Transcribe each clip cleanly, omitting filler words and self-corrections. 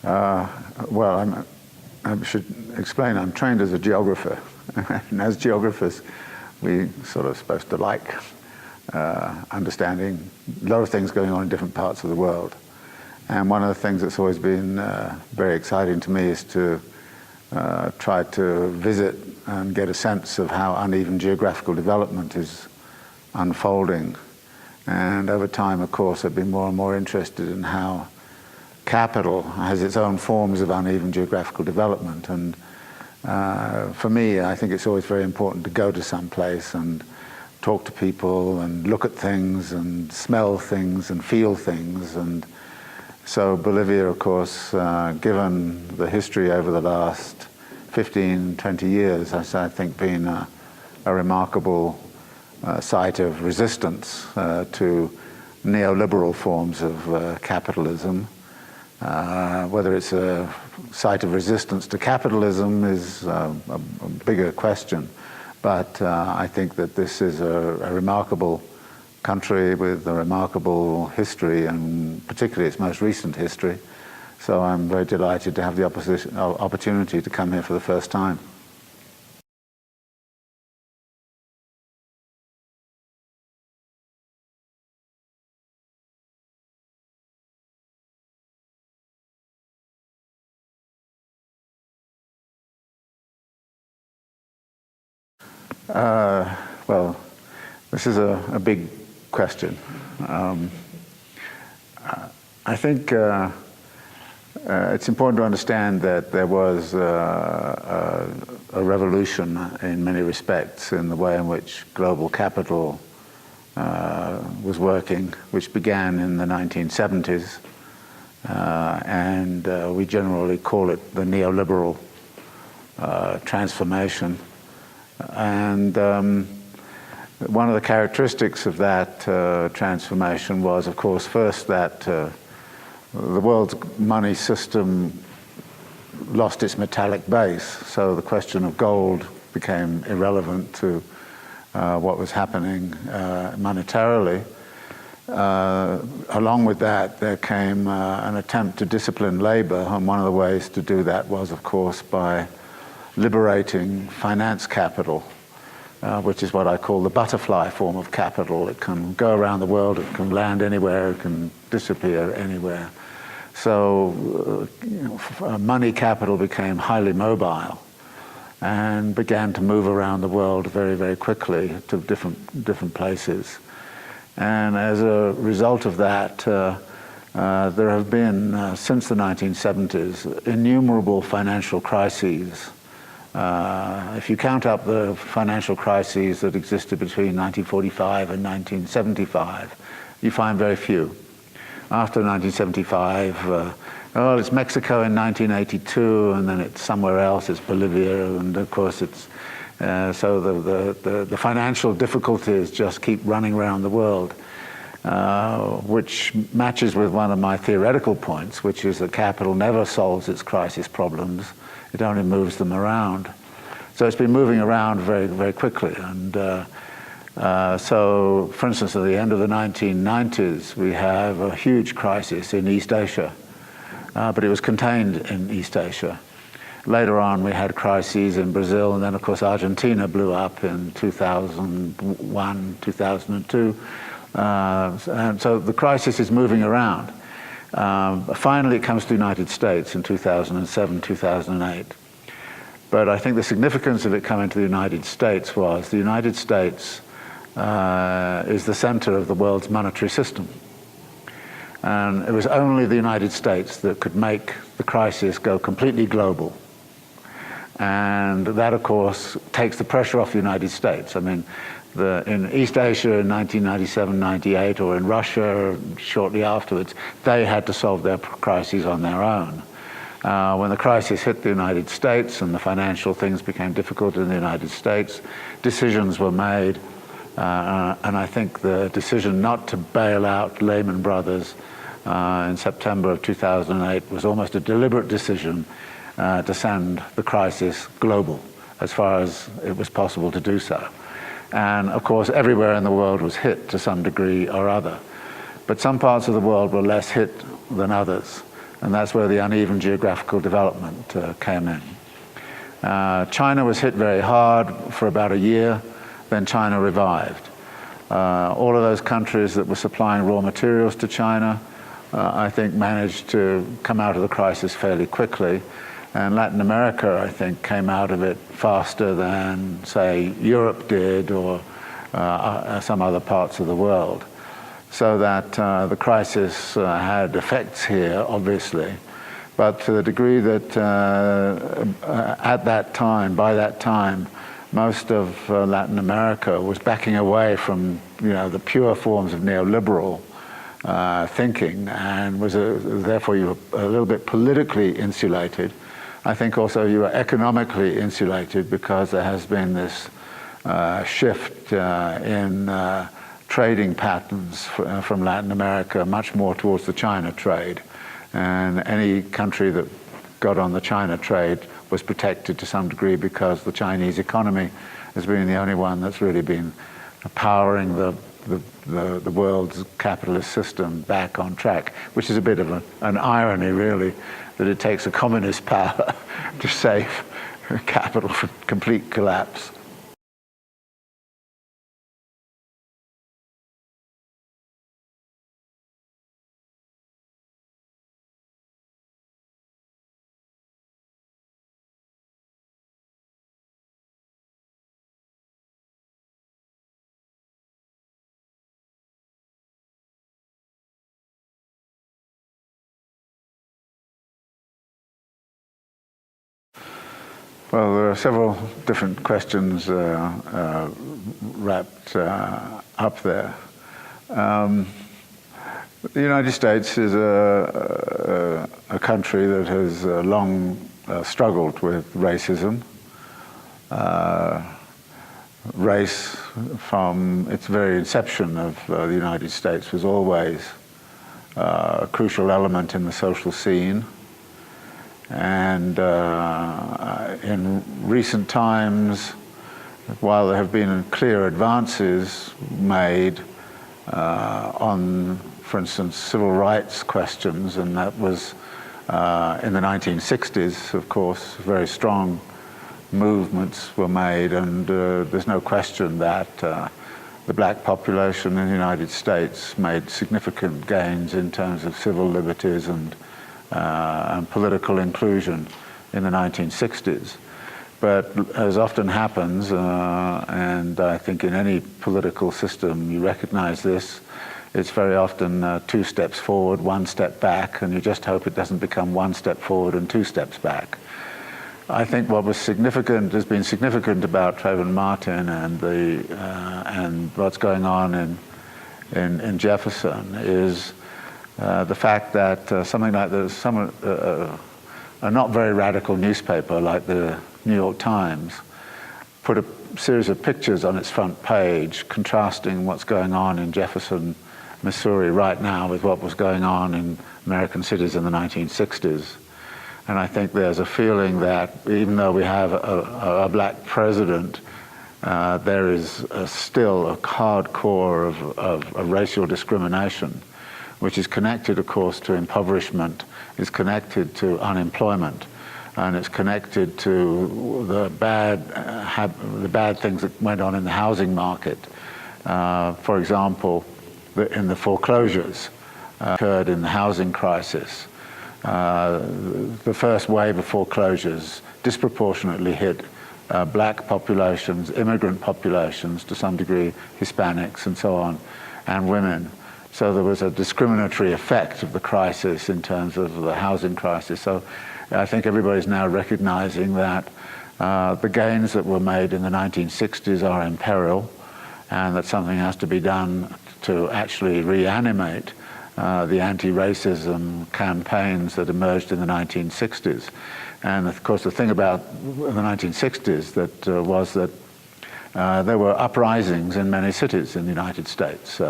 Well, I should explain, I'm trained as a geographer. And as geographers, we sort of supposed to like understanding a lot of things going on in different parts of the world. And one of the things that's always been very exciting to me is to try to visit and get a sense of how uneven geographical development is unfolding. And over time, of course, I've been more and more interested in how capital has its own forms of uneven geographical development. And for me, I think it's always very important to go to some place and talk to people and look at things and smell things and feel things. And so Bolivia, of course, given the history over the last 15, 20 years, has, I think, been a remarkable site of resistance to neoliberal forms of capitalism. Whether it's a site of resistance to capitalism is a bigger question. But I think that this is a remarkable country with a remarkable history, and particularly its most recent history. So I'm very delighted to have the opportunity to come here for the first time. Well, this is a big question. I think it's important to understand that there was a revolution in many respects in the way in which global capital was working, which began in the 1970s, and we generally call it the neoliberal transformation. And one of the characteristics of that transformation was, of course, first that the world's money system lost its metallic base, so the question of gold became irrelevant to what was happening monetarily. Along with that, there came an attempt to discipline labor, and one of the ways to do that was, of course, by liberating finance capital, which is what I call the butterfly form of capital. It can go around the world, it can land anywhere, it can disappear anywhere. So money capital became highly mobile and began to move around the world very, very quickly to different places. And as a result of that, there have been, since the 1970s, innumerable financial crises. If you count up the financial crises that existed between 1945 and 1975, you find very few. After 1975, well, it's Mexico in 1982, and then it's somewhere else, it's Bolivia, and of course it's, so the financial difficulties just keep running around the world, which matches with one of my theoretical points, which is that capital never solves its crisis problems. It only moves them around. So it's been moving around very, very quickly. And so, for instance, at the end of the 1990s, we have a huge crisis in East Asia, but it was contained in East Asia. Later on, we had crises in Brazil, and then, of course, Argentina blew up in 2001, 2002. And so the crisis is moving around. Finally, it comes to the United States in 2007, 2008. But I think the significance of it coming to the United States was the United States is the center of the world's monetary system. And it was only the United States that could make the crisis go completely global. And that, of course, takes the pressure off the United States. I mean, in East Asia in 1997, 98, or in Russia shortly afterwards, they had to solve their crises on their own. When the crisis hit the United States and the financial things became difficult in the United States, decisions were made. And I think the decision not to bail out Lehman Brothers in September of 2008 was almost a deliberate decision to send the crisis global, as far as it was possible to do so. And of course, everywhere in the world was hit to some degree or other. But some parts of the world were less hit than others. And that's where the uneven geographical development came in. China was hit very hard for about a year, then China revived. All of those countries that were supplying raw materials to China, I think, managed to come out of the crisis fairly quickly. And Latin America, I think, came out of it faster than, say, Europe did, or some other parts of the world. So that the crisis had effects here, obviously, but to the degree that at that time, by that time, most of Latin America was backing away from, the pure forms of neoliberal thinking, and was therefore you were a little bit politically insulated. I think also you were economically insulated, because there has been this shift in trading patterns from Latin America, much more towards the China trade. And any country that got on the China trade was protected to some degree, because the Chinese economy has been the only one that's really been powering the world's capitalist system back on track, which is a bit of an irony, really, that it takes a communist power to save capital from complete collapse. Well, there are several different questions wrapped up there. The United States is a country that has long struggled with racism. Race, from its very inception of the United States, was always a crucial element in the social scene. And in recent times, while there have been clear advances made on, for instance, civil rights questions, and that was in the 1960s, of course, very strong movements were made, and there's no question that the black population in the United States made significant gains in terms of civil liberties and political inclusion in the 1960s. But as often happens, and I think in any political system you recognize this, it's very often 2 steps forward, 1 step back, and you just hope it doesn't become 1 step forward and 2 steps back. I think what was significant, has been significant about Trayvon Martin and what's going on in Jefferson is the fact that something like a not very radical newspaper like the New York Times put a series of pictures on its front page contrasting what's going on in Jefferson, Missouri right now with what was going on in American cities in the 1960s. And I think there's a feeling that even though we have a black president, there is still a hard core of racial discrimination, which is connected, of course, to impoverishment, is connected to unemployment, and it's connected to the bad things that went on in the housing market. For example, in the foreclosures occurred in the housing crisis. The first wave of foreclosures disproportionately hit black populations, immigrant populations, to some degree Hispanics and so on, and women. So there was a discriminatory effect of the crisis in terms of the housing crisis. So I think everybody's now recognizing that the gains that were made in the 1960s are in peril, and that something has to be done to actually reanimate the anti-racism campaigns that emerged in the 1960s. And of course the thing about the 1960s that was that there were uprisings in many cities in the United States.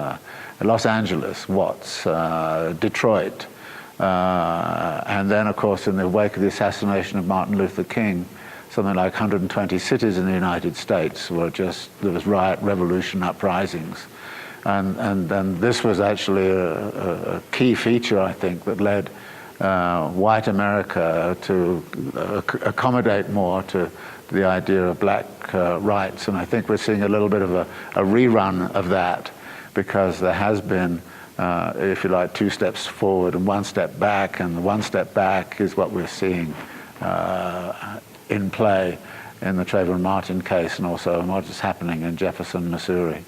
Los Angeles, Watts, Detroit, and then of course in the wake of the assassination of Martin Luther King, something like 120 cities in the United States were there was riot, revolution, uprisings. And this was actually a key feature, I think, that led white America to accommodate more to the idea of black rights. And I think we're seeing a little bit of a rerun of that, because there has been, if you like, 2 steps forward and 1 step back, and the 1 step back is what we're seeing in play in the Trayvon Martin case, and also what is happening in Jefferson, Missouri.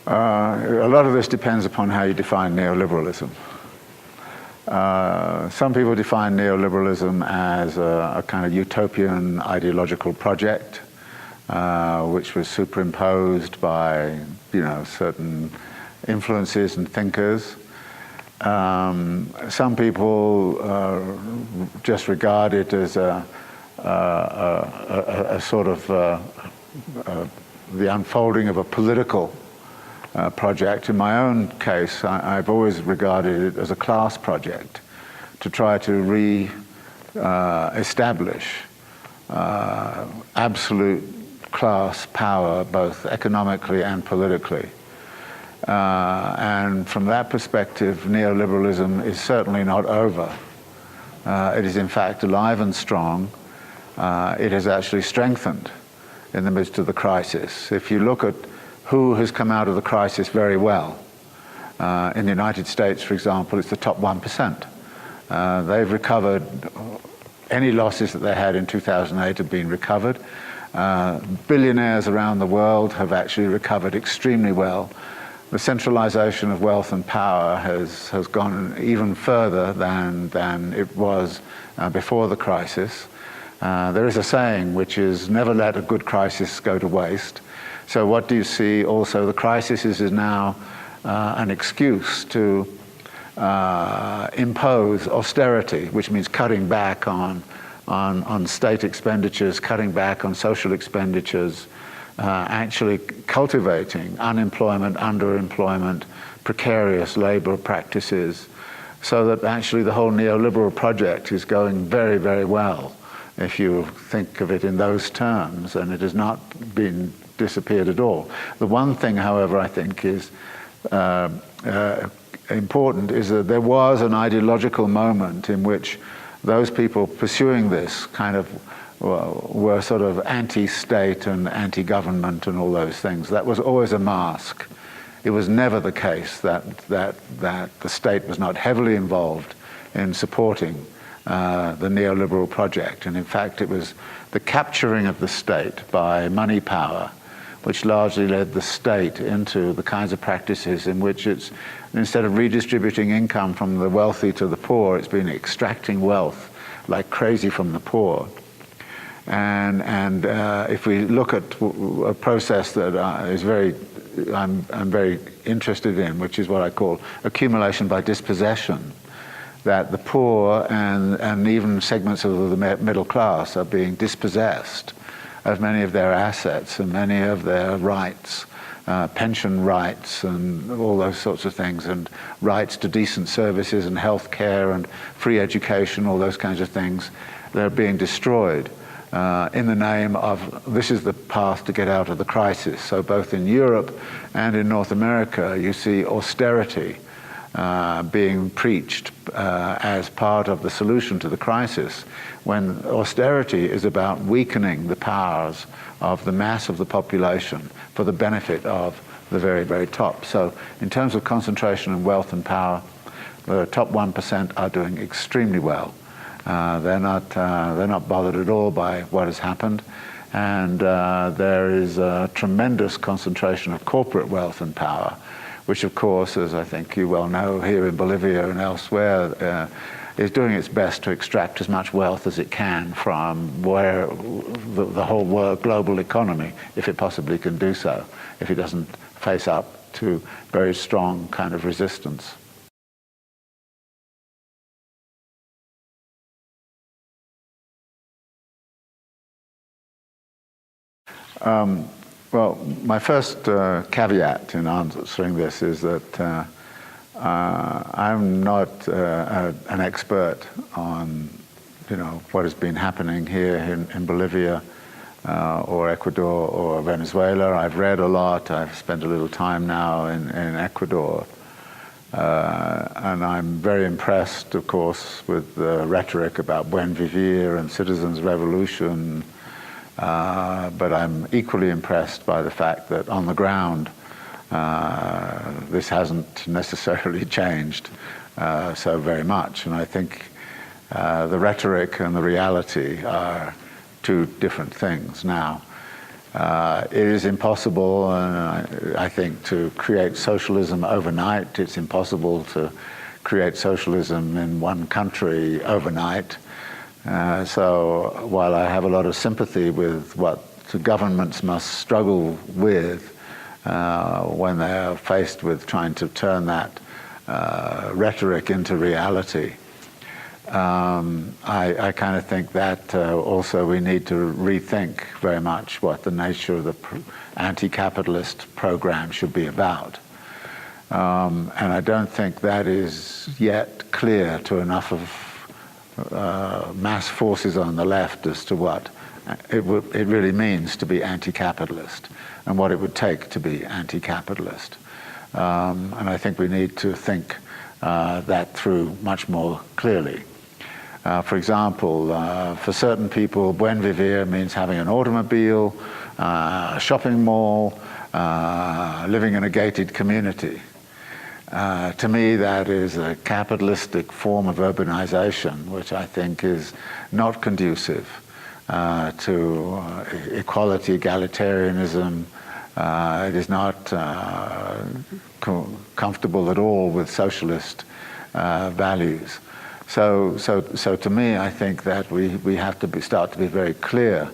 A lot of this depends upon how you define neoliberalism. Some people define neoliberalism as a kind of utopian ideological project, which was superimposed by, certain influences and thinkers. Some people just regard it as a sort of the unfolding of a political project. In my own case, I've always regarded it as a class project to try to re-establish absolute class power, both economically and politically. And from that perspective, neoliberalism is certainly not over. It is in fact alive and strong. It has actually strengthened in the midst of the crisis. If you look at who has come out of the crisis very well, in the United States, for example, it's the top 1%. They've recovered. Any losses that they had in 2008 have been recovered. Billionaires around the world have actually recovered extremely well. The centralization of wealth and power has gone even further than it was before the crisis. There is a saying which is, never let a good crisis go to waste. So what do you see also? The crisis is now an excuse to impose austerity, which means cutting back on state expenditures, cutting back on social expenditures, actually cultivating unemployment, underemployment, precarious labor practices, so that actually the whole neoliberal project is going very, very well, if you think of it in those terms, and it has not been disappeared at all. The one thing, however, I think is important is that there was an ideological moment in which those people pursuing this kind of were sort of anti-state and anti-government and all those things. That was always a mask. It was never the case that the state was not heavily involved in supporting the neoliberal project. And in fact, it was the capturing of the state by money power which largely led the state into the kinds of practices in which it's, instead of redistributing income from the wealthy to the poor, it's been extracting wealth like crazy from the poor. And if we look at a process that I'm very interested in, which is what I call accumulation by dispossession, that the poor and even segments of the middle class are being dispossessed of many of their assets and many of their rights, pension rights and all those sorts of things, and rights to decent services and health care and free education, all those kinds of things. They're being destroyed in the name of, this is the path to get out of the crisis. So both in Europe and in North America, you see austerity being preached as part of the solution to the crisis, when austerity is about weakening the powers of the mass of the population for the benefit of the very, very top. So in terms of concentration of wealth and power, the top 1% are doing extremely well. They're not bothered at all by what has happened. And there is a tremendous concentration of corporate wealth and power, which of course, as I think you well know, here in Bolivia and elsewhere, is doing its best to extract as much wealth as it can from where the whole world, global economy, if it possibly can do so, if it doesn't face up to very strong kind of resistance. Well, my first caveat in answering this is that I'm not an expert on, what has been happening here in Bolivia or Ecuador or Venezuela. I've read a lot. I've spent a little time now in Ecuador. And I'm very impressed, of course, with the rhetoric about Buen Vivir and citizens' revolution. But I'm equally impressed by the fact that on the ground, this hasn't necessarily changed so very much. And I think the rhetoric and the reality are two different things now. It is impossible, I think, to create socialism overnight. It's impossible to create socialism in one country overnight. So while I have a lot of sympathy with what the governments must struggle with when they are faced with trying to turn that rhetoric into reality, I kind of think that also we need to rethink very much what the nature of the anti-capitalist program should be about. And I don't think that is yet clear to enough of mass forces on the left as to what it really means to be anti-capitalist and what it would take to be anti-capitalist. And I think we need to think that through much more clearly. For example, for certain people, Buen Vivir means having an automobile, a shopping mall, living in a gated community. To me, that is a capitalistic form of urbanization, which I think is not conducive to equality, egalitarianism. It is not comfortable at all with socialist values. So to me, I think that we have to start to be very clear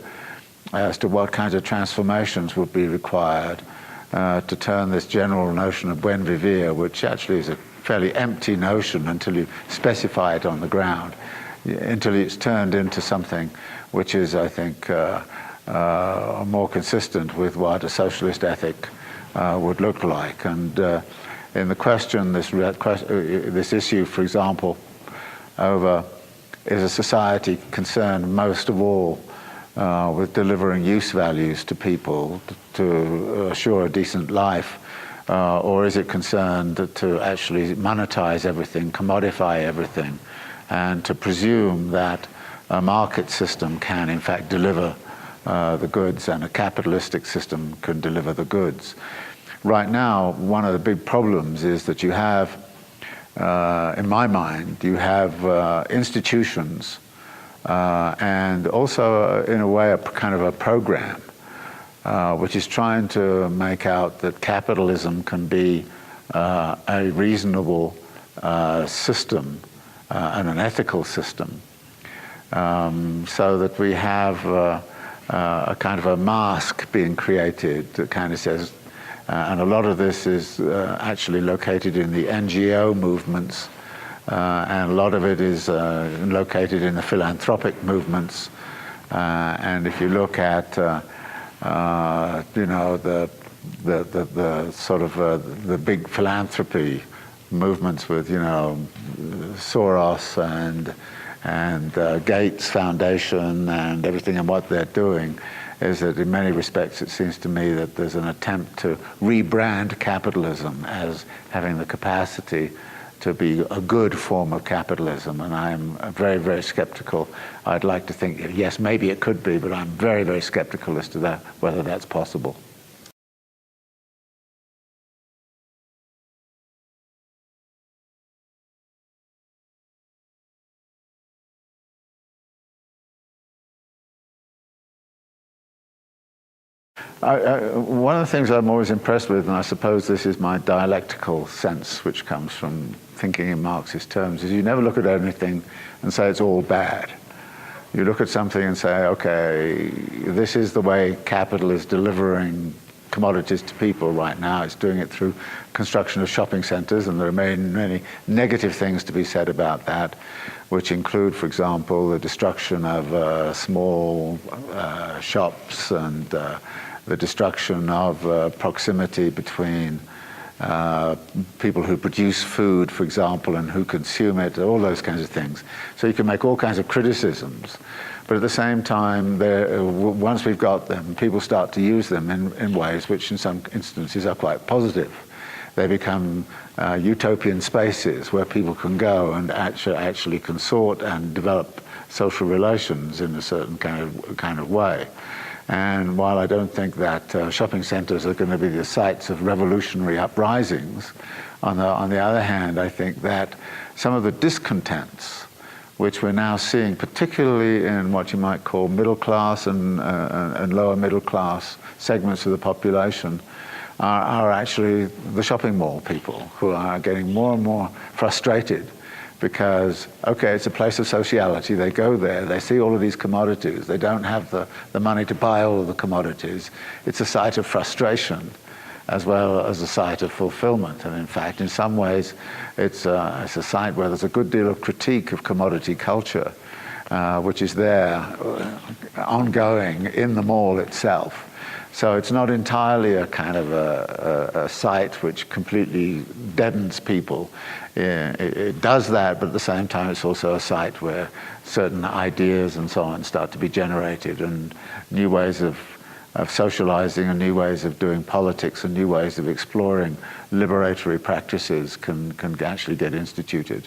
as to what kinds of transformations would be required to turn this general notion of Buen Vivir, which actually is a fairly empty notion until you specify it on the ground, until it's turned into something which is, I think, more consistent with what a socialist ethic would look like. And in the question, this issue, for example, over is a society concerned most of all with delivering use values to people to assure a decent life, or is it concerned to actually monetize everything, commodify everything, and to presume that a market system can in fact deliver the goods and a capitalistic system can deliver the goods? Right now, one of the big problems is that you have, in my mind, you have institutions and also, in a way, a kind of a program which is trying to make out that capitalism can be a reasonable system and an ethical system, so that we have a kind of a mask being created that kind of says, and a lot of this is actually located in the NGO movements, and a lot of it is located in the philanthropic movements. And if you look at, the sort of the big philanthropy movements with, Soros and Gates Foundation and everything, and what they're doing is that in many respects it seems to me that there's an attempt to rebrand capitalism as having the capacity to be a good form of capitalism, and I'm very, very skeptical. I'd like to think, yes, maybe it could be, but I'm very, very skeptical as to that, whether that's possible. One of the things I'm always impressed with, and I suppose this is my dialectical sense, which comes from thinking in Marxist terms, is you never look at anything and say it's all bad. You look at something and say, okay, this is the way capital is delivering commodities to people right now. It's doing it through construction of shopping centers, and there are many negative things to be said about that, which include, for example, the destruction of small shops and the destruction of proximity between people who produce food, for example, and who consume it, all those kinds of things. So you can make all kinds of criticisms. But at the same time, once we've got them, people start to use them in ways which in some instances are quite positive. They become utopian spaces where people can go and actually consort and develop social relations in a certain kind of way. And while I don't think that shopping centres are going to be the sites of revolutionary uprisings, on the other hand, I think that some of the discontents which we're now seeing, particularly in what you might call middle class and lower middle class segments of the population, are actually the shopping mall people who are getting more and more frustrated because, okay, it's a place of sociality. They go there, they see all of these commodities. They don't have the money to buy all of the commodities. It's a site of frustration as well as a site of fulfillment. And in fact, in some ways, it's a site where there's a good deal of critique of commodity culture, which is there ongoing in the mall itself. So it's not entirely a kind of a site which completely deadens people. It does that, but at the same time it's also a site where certain ideas and so on start to be generated, and new ways of socializing and new ways of doing politics and new ways of exploring liberatory practices can actually get instituted.